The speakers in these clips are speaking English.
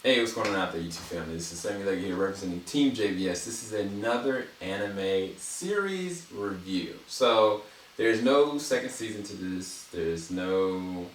Hey, what's going on out there, YouTube family? This is Sammy Leggy here representing Team JVS. This is another anime series review. So, there's no second season to this. There's no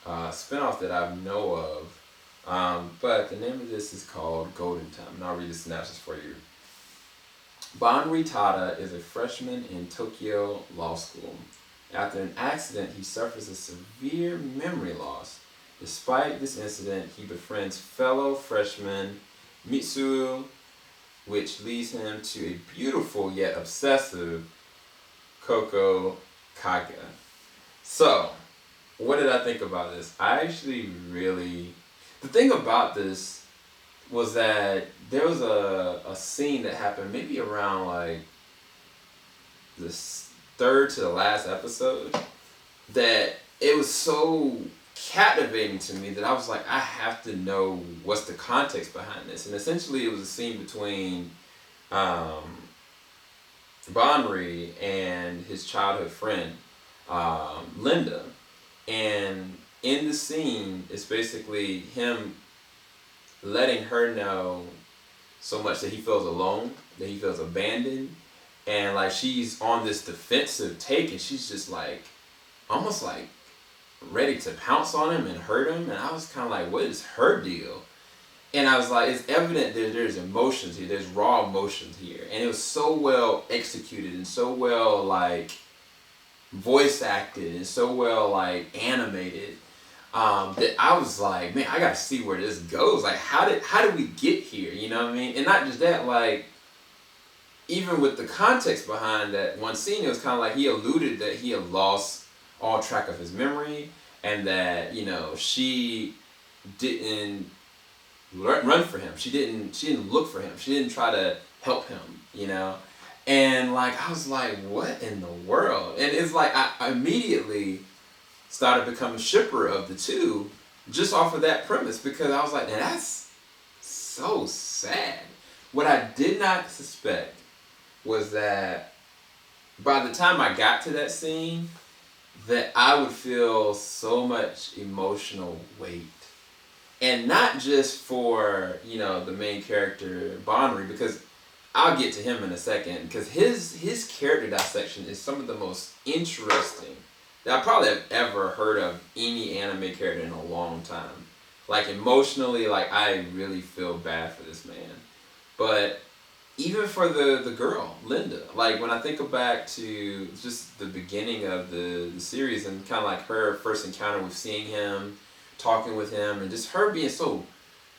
spinoff that I know of. But the name of this is called Golden Time, and I'll read the synopsis for you. Banri Tada is a freshman in Tokyo Law School. After an accident, he suffers a severe memory loss. Despite this incident, he befriends fellow freshman Mitsuo, which leads him to a beautiful yet obsessive Koko Kaga. So, what did I think about this? I actually really. The thing about this was that there was a scene that happened maybe around like the third to the last episode that it was so captivating to me that I was like, I have to know what's the context behind this. And essentially, it was a scene between Bonri and his childhood friend, Linda. And in the scene, it's basically him letting her know so much that he feels alone, that he feels abandoned, and like she's on this defensive take, and she's just like, almost like ready to pounce on him and hurt him. And I was kind of like, what is her deal? And I was like, it's evident that there's emotions here, there's raw emotions here, and it was so well executed and so well like voice acted and so well like animated, that I was like, man, I gotta see where this goes. Like, how did we get here? You know what I mean? And not just that, like, even with the context behind that one scene, it was kind of like he alluded that he had lost all track of his memory, and that, you know, she didn't run for him. She didn't look for him. She didn't try to help him. You know, and like I was like, what in the world? And it's like I immediately started becoming shipper of the two just off of that premise, because I was like, man, that's so sad. What I did not suspect was that by the time I got to that scene, that I would feel so much emotional weight. And not just for, you know, the main character, Bonri, because I'll get to him in a second, because his character dissection is some of the most interesting that I probably have ever heard of any anime character in a long time. Like, emotionally, like, I really feel bad for this man. But even for the girl, Linda, like, when I think back to just the beginning of the series and kind of like her first encounter with seeing him, talking with him, and just her being so,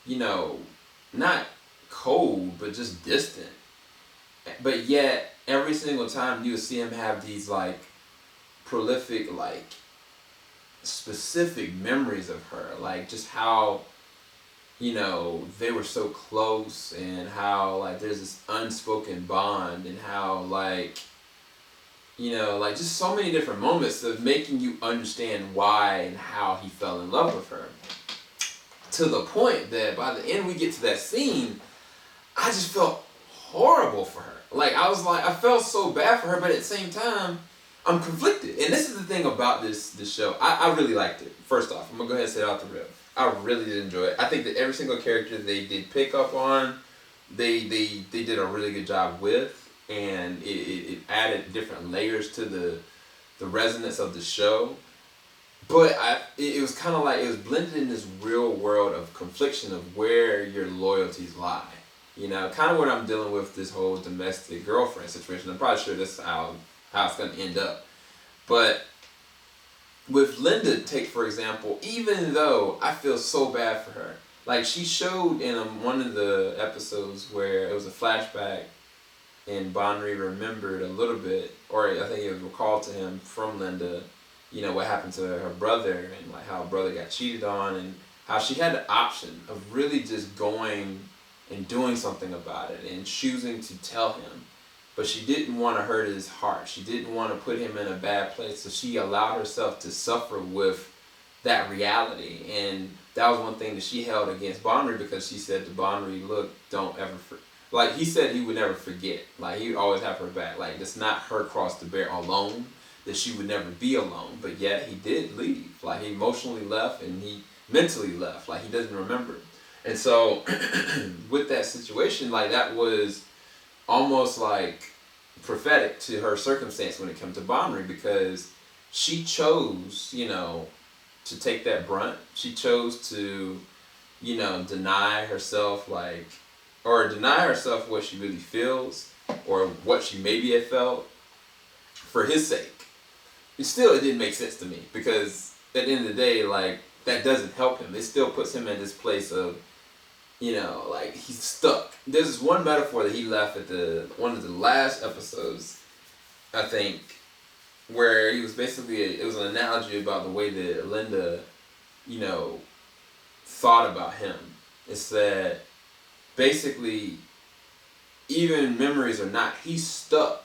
you know, not cold, but just distant. But yet, every single time you would see him have these, like, prolific, like, specific memories of her. Like, just how, you know, they were so close, and how, like, there's this unspoken bond, and how, like, you know, like, just so many different moments of making you understand why and how he fell in love with her. To the point that by the end we get to that scene, I just felt horrible for her. Like, I was like, I felt so bad for her, but at the same time, I'm conflicted. And this is the thing about this show. I really liked it. First off, I'm going to go ahead and say it out the rip. I really did enjoy it. I think that every single character they did pick up on, they did a really good job with. And it added different layers to the resonance of the show. But it was kind of like, it was blended in this real world of confliction of where your loyalties lie. You know, kind of what I'm dealing with this whole domestic girlfriend situation. I'm probably sure that's how it's going to end up. But with Linda, take for example, even though I feel so bad for her, like she showed in one of the episodes where it was a flashback and Bonri remembered a little bit, or I think it was recalled to him from Linda, you know, what happened to her brother, and like how her brother got cheated on, and how she had the option of really just going and doing something about it and choosing to tell him. But she didn't want to hurt his heart. She didn't want to put him in a bad place. So she allowed herself to suffer with that reality. And that was one thing that she held against Bonri, because she said to Bonri, look, don't ever like, he said he would never forget. Like, he would always have her back. Like, it's not her cross to bear alone, that she would never be alone. But yet he did leave. Like, he emotionally left, and he mentally left. Like, he doesn't remember. And so with that situation, like that was almost like prophetic to her circumstance when it comes to Bonry, because she chose, to take that brunt. She chose to, deny herself, or deny herself what she really feels or what she maybe had felt for his sake. It didn't make sense to me, because at the end of the day, like, that doesn't help him. It still puts him in this place of, like, he's stuck. There's this one metaphor that he left at one of the last episodes, I think, where he was basically, it was an analogy about the way that Linda, thought about him. It's that basically, even memories or not, he's stuck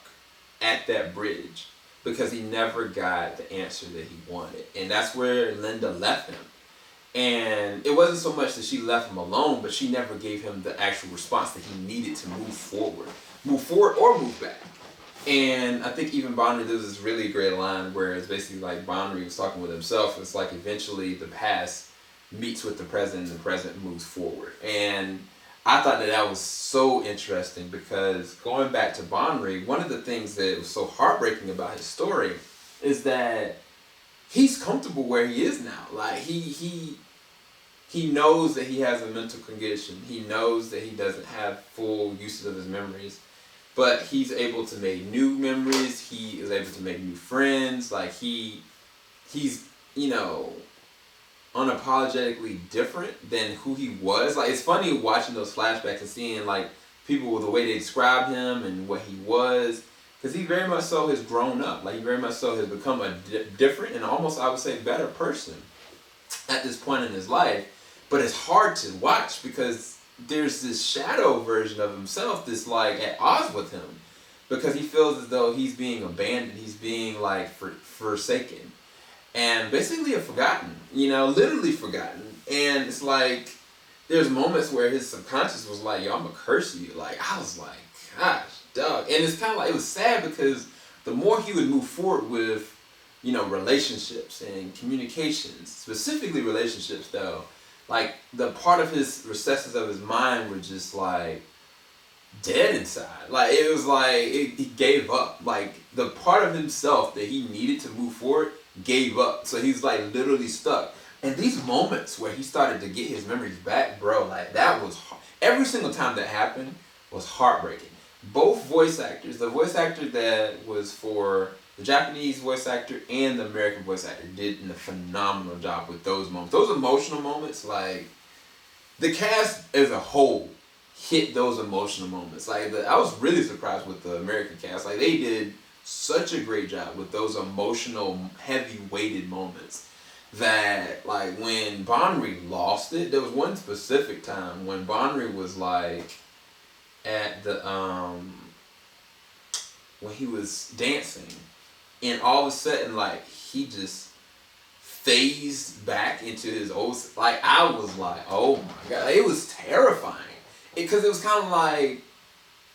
at that bridge because he never got the answer that he wanted. And that's where Linda left him. And it wasn't so much that she left him alone, but she never gave him the actual response that he needed to move forward or move back. And I think even Bonry, there was this really great line where it's basically like Bonry was talking with himself. It's like eventually the past meets with the present and the present moves forward. And I thought that was so interesting, because going back to Bonry, one of the things that was so heartbreaking about his story is that he's comfortable where he is now. Like, he knows that he has a mental condition. He knows that he doesn't have full use of his memories. But he's able to make new memories. He is able to make new friends. Like, he's, unapologetically different than who he was. Like, it's funny watching those flashbacks and seeing, like, people with the way they describe him and what he was. Because he very much so has grown up. Like, he very much so has become a different and almost, I would say, better person at this point in his life. But it's hard to watch because there's this shadow version of himself that's, like, at odds with him. Because he feels as though he's being abandoned. He's being, like, forsaken. And basically forgotten. Literally forgotten. And it's like, there's moments where his subconscious was like, yo, I'm gonna curse you. Like, I was like, gosh, dog. And it's kind of like, it was sad because the more he would move forward with, relationships and communications, specifically relationships though, like, the part of his recesses of his mind were just like dead inside. Like, it was like, he gave up. Like, the part of himself that he needed to move forward gave up. So he's like literally stuck. And these moments where he started to get his memories back, bro, like, that was every single time that happened was heartbreaking. Both voice actors, the voice actor that was for the Japanese voice actor and the American voice actor, did a phenomenal job with those moments. Those emotional moments, like, the cast as a whole hit those emotional moments. Like, I was really surprised with the American cast. Like, they did such a great job with those emotional, heavy-weighted moments that, like, when Bonry lost it, there was one specific time when Bonry was, like, at the, when he was dancing, and all of a sudden, like, he just phased back into his old, like, I was like, oh my God, it was terrifying. Because it was kind of like,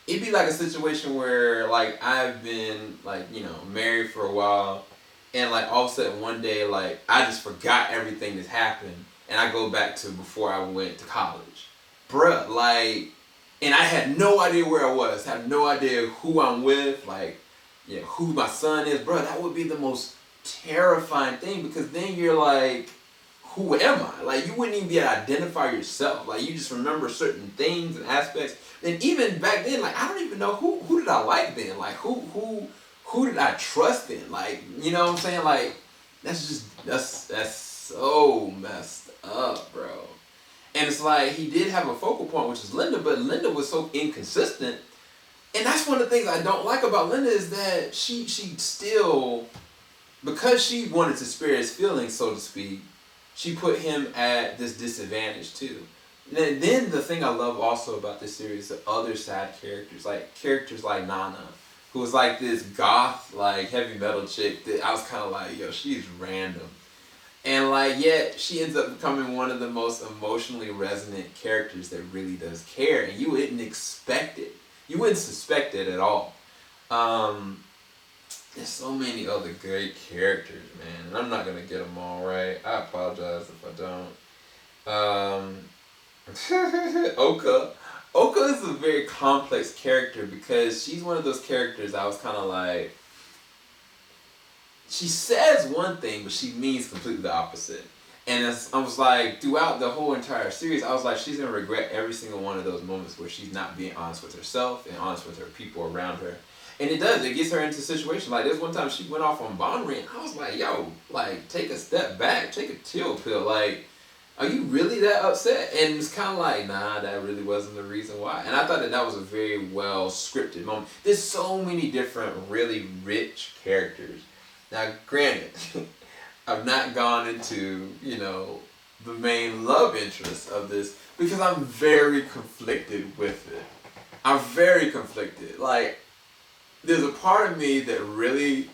it'd be like a situation where, like, I've been, like, married for a while, and, like, all of a sudden one day, like, I just forgot everything that's happened, and I go back to before I went to college. Bruh, like, and I had no idea where I was, had no idea who I'm with, like, who my son is. Bruh, that would be the most terrifying thing, because then you're like, who am I? Like, you wouldn't even be able to identify yourself. Like, you just remember certain things and aspects. And even back then, like, I don't even know who did I like then. Like, who did I trust then? Like, you know what I'm saying? Like, that's so messed up, bro. And it's like, he did have a focal point, which is Linda, but Linda was so inconsistent. And that's one of the things I don't like about Linda, is that she still, because she wanted to spare his feelings, so to speak, she put him at this disadvantage too. And then the thing I love also about this series, the other side characters like Nana, who was like this goth, like, heavy metal chick that I was kind of like, yo, she's random. And, like, yet she ends up becoming one of the most emotionally resonant characters that really does care. And you wouldn't expect it. You wouldn't suspect it at all. There's so many other great characters, man. And I'm not going to get them all right. I apologize if I don't. Oka. Oka is a very complex character because she's one of those characters I was kind of like, she says one thing, but she means completely the opposite. And I was like, throughout the whole entire series, I was like, she's gonna regret every single one of those moments where she's not being honest with herself and honest with her people around her. And it does. It gets her into situations. Like, there's one time she went off on Bonry, and I was like, yo, like, take a step back, take a chill pill. Like, are you really that upset? And it's kind of like, nah, that really wasn't the reason why. And I thought that that was a very well scripted moment. There's so many different, really rich characters. Now, granted, I've not gone into, the main love interest of this because I'm very conflicted with it. I'm very conflicted. Like, there's a part of me that really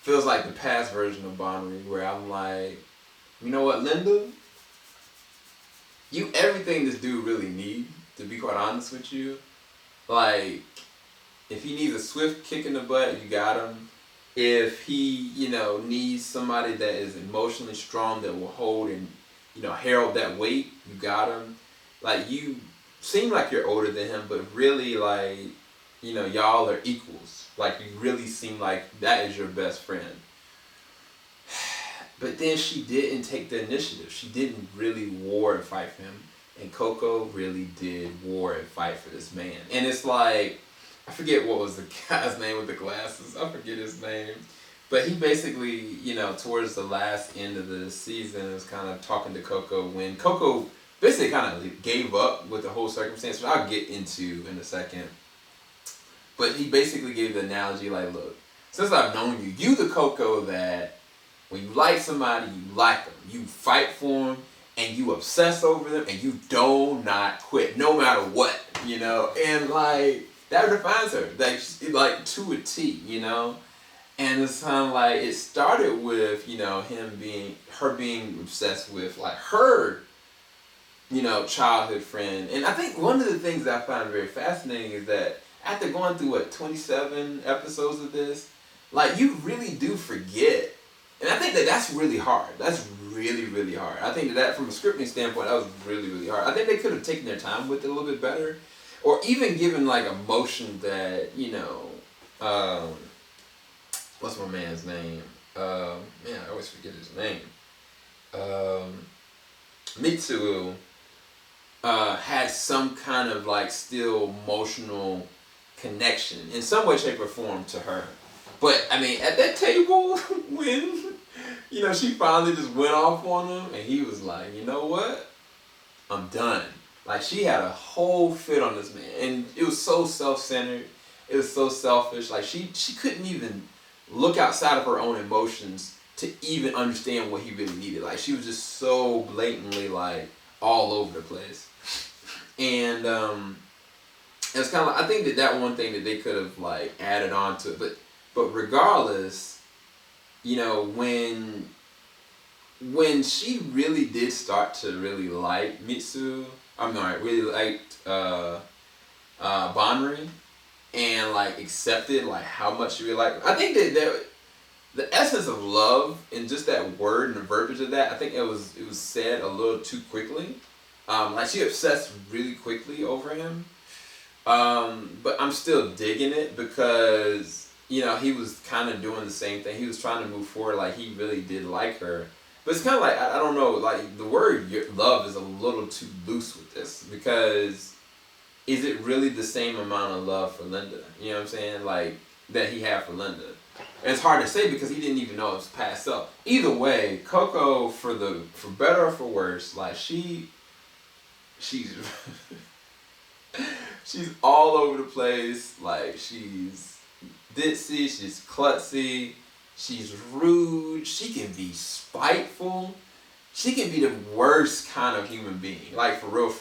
feels like the past version of Bonry where I'm like, you know what, Linda? You everything this dude really need, to be quite honest with you. Like, if he needs a swift kick in the butt, you got him. If he, needs somebody that is emotionally strong that will hold and, herald that weight, you got him. Like, you seem like you're older than him, but really, like, y'all are equals. Like, you really seem like that is your best friend. But then she didn't take the initiative. She didn't really war and fight for him. And Coco really did war and fight for this man. And it's like, I forget what was the guy's name with the glasses. I forget his name. But he basically, towards the last end of the season was kind of talking to Coco when Coco basically kind of gave up with the whole circumstance, which I'll get into in a second. But he basically gave the analogy like, look, since I've known you, you the Coco that when you like somebody, you like them. You fight for them, and you obsess over them, and you do not quit, no matter what, And, like, that defines her, like to a T, And it's kind of like, it started with, her being obsessed with, like, her, childhood friend. And I think one of the things that I find very fascinating is that after going through, 27 episodes of this, like, you really do forget. And I think that that's really hard. That's really, really hard. I think that from a scripting standpoint, that was really, really hard. I think they could have taken their time with it a little bit better. Or even given, like, emotion that, what's my man's name? Man, I always forget his name. Mitsuo had some kind of, like, still emotional connection in some way, shape, or form to her. But, I mean, at that table, when, she finally just went off on him, and he was like, you know what? I'm done. Like, she had a whole fit on this man. And it was so self-centered. It was so selfish. Like, she couldn't even look outside of her own emotions to even understand what he really needed. Like, she was just so blatantly, like, all over the place. And, it's kind of like, I think that one thing that they could have, like, added on to it. But regardless, when she really did start to really like Mitsu, really liked Bonry, and, like, accepted, like, how much she really liked. I think that the essence of love and just that word and the verbiage of that, I think it was said a little too quickly. Like, she obsessed really quickly over him. But I'm still digging it because, he was kind of doing the same thing. He was trying to move forward, like, he really did like her. But it's kind of like, I don't know, like, the word love is a little too loose with this because is it really the same amount of love for Linda? You know what I'm saying? Like, that he had for Linda. And it's hard to say because he didn't even know it was past self. Either way, Coco, for better or for worse, like, she's she's all over the place. Like, she's ditzy, she's klutzy, she's rude, she can be spiteful, she can be the worst kind of human being, like, for real.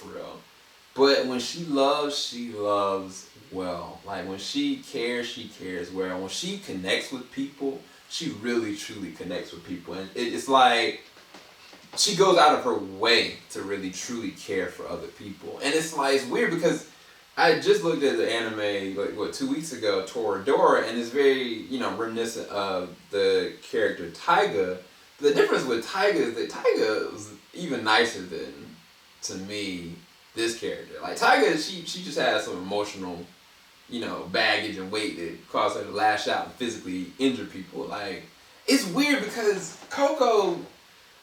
But when she loves well. Like, when she cares well. When she connects with people, she really truly connects with people. And it's like, she goes out of her way to really truly care for other people. And it's like, it's weird because I just looked at the anime, like, 2 weeks ago, Toradora, and it's very, reminiscent of the character Taiga. The difference with Taiga is that Taiga was even nicer to me this character. Like Tyga, she just has some emotional, baggage and weight that caused her to lash out and physically injure people. Like, it's weird because Coco,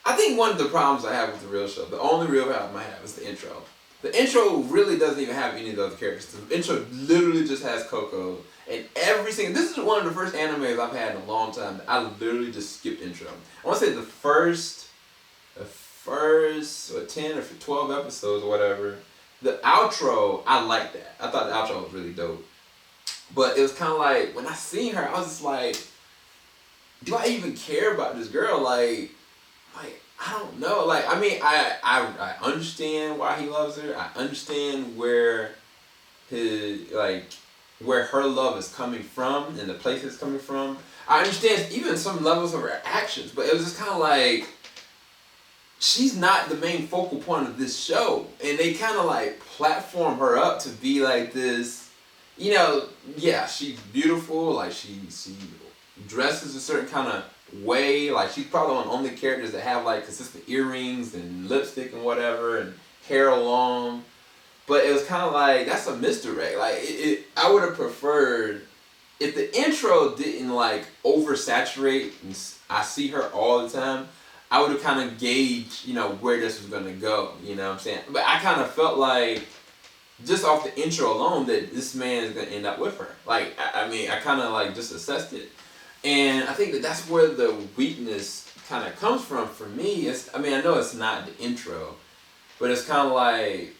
I think one of the problems I have with the real show, the only real problem I have is the intro. The intro really doesn't even have any of the other characters. The intro literally just has Coco, and this is one of the first animes I've had in a long time that I literally just skipped intro. I want to say the first 10 or 12 episodes or whatever, the outro, I liked that. I thought the outro was really dope. But it was kind of like, when I seen her, I was just like, do I even care about this girl? Like, I don't know. Like, I mean, I understand why he loves her. I understand where her love is coming from and the place it's coming from. I understand even some levels of her actions, but it was just kind of like, she's not the main focal point of this show. And they kind of like platform her up to be like this, yeah, she's beautiful. Like, she dresses a certain kind of way. Like, she's probably one of the only characters that have like consistent earrings and lipstick and whatever and hair long. But it was kind of like, that's a misdirect. Like, I would have preferred if the intro didn't like oversaturate and I see her all the time. I would have kind of gauged, where this was gonna go. You know what I'm saying? But I kind of felt like, just off the intro alone, that this man is gonna end up with her. Like, I mean, I kind of like just assessed it. And I think that's where the weakness kind of comes from for me. I know it's not the intro, but it's kind of like,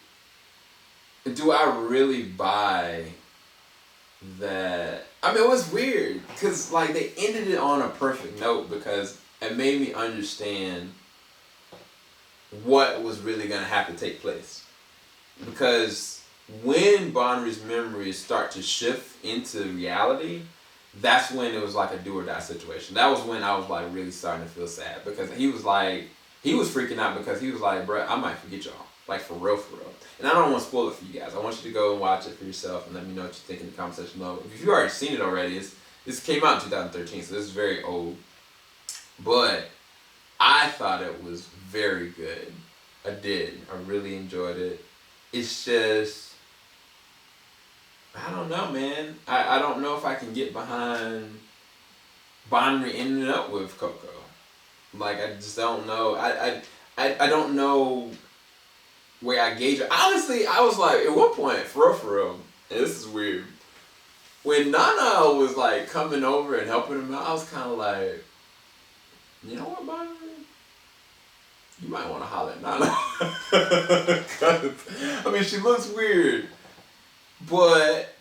do I really buy that? I mean, it was weird because like they ended it on a perfect note because it made me understand what was really going to have to take place. Because when Bonri's memories start to shift into reality, that's when it was like a do or die situation. That was when I was like really starting to feel sad because he was freaking out because he was like, bruh, I might forget y'all. Like, for real, for real. And I don't want to spoil it for you guys. I want you to go and watch it for yourself and let me know what you think in the comment section below. If you've already seen it already, this came out in 2013, so this is very old. But I thought it was very good. I did. I really enjoyed it. It's just, I don't know, man. I don't know if I can get behind Bonri ending up with Coco. Like, I just don't know. I don't know where I gauge it. Honestly, I was like, at one point, for real, and this is weird, when Nana was like coming over and helping him out, I was kind of like, you know what, Bonri? You might want to holler at Nana. I mean, she looks weird, but,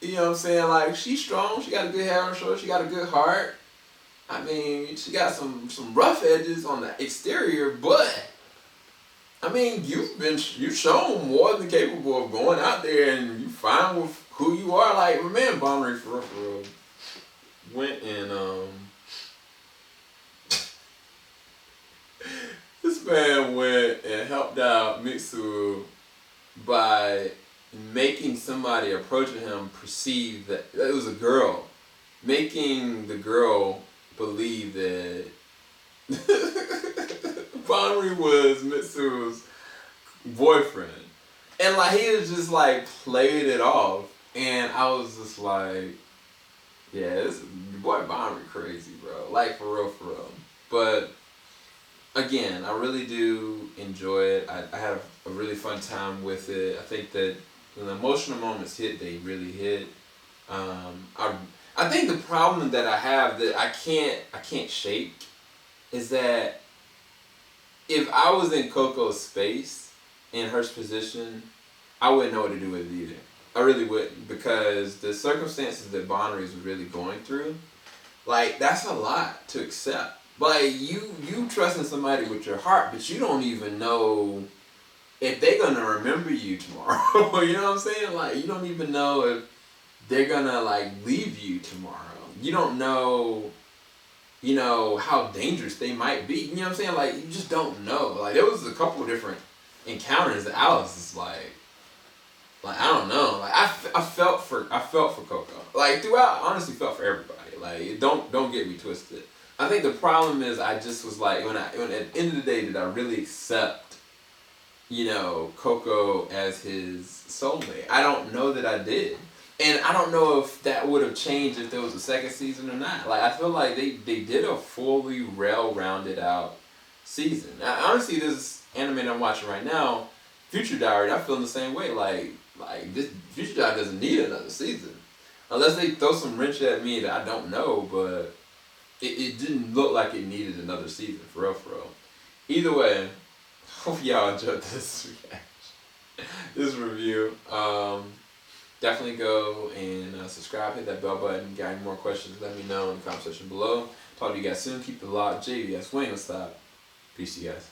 you know what I'm saying? Like, she's strong. She got a good head on her shoulder. She got a good heart. I mean, she got some rough edges on the exterior, but I mean, you've shown more than capable of going out there and you fine with who you are. Like, my man Bonri for real went and this man went and helped out Mitsu by making somebody approaching him perceive that it was a girl, making the girl believe that Bonri was Mitsu's boyfriend. And like, he was just like played it off. And I was just like, yeah, this boy Bonri crazy, bro. Like, for real. But again, I really do enjoy it. I have a really fun time with it. I think that when the emotional moments hit, they really hit. I think the problem that I have that I can't shake is that if I was in Coco's space, in her position, I wouldn't know what to do with it either. I really wouldn't, because the circumstances that Bonri was really going through, like, that's a lot to accept. Like, you trusting somebody with your heart, but you don't even know if they're gonna remember you tomorrow. You know what I'm saying? Like, you don't even know if they're gonna like leave you tomorrow. You don't know, how dangerous they might be. You know what I'm saying? Like, you just don't know. Like, there was a couple different encounters that I was just like I don't know. Like, I felt for Coco. Like, throughout, I honestly felt for everybody. Like, don't get me twisted. I think the problem is I just was like, when at the end of the day, did I really accept Coco as his soulmate. I don't know that I did. And I don't know if that would have changed if there was a second season or not. Like, I feel like they did a fully rounded out season. Honestly, this anime I'm watching right now, Future Diary, I feel in the same way. Like this Future Diary doesn't need another season. Unless they throw some wrench at me that I don't know, but it didn't look like it needed another season, for real, for real. Either way, hope y'all enjoyed this reaction, this review. Definitely go and subscribe, hit that bell button. Got any more questions, let me know in the comment section below. Talk to you guys soon. Keep it locked. JVS Wing, stop. Peace to you guys.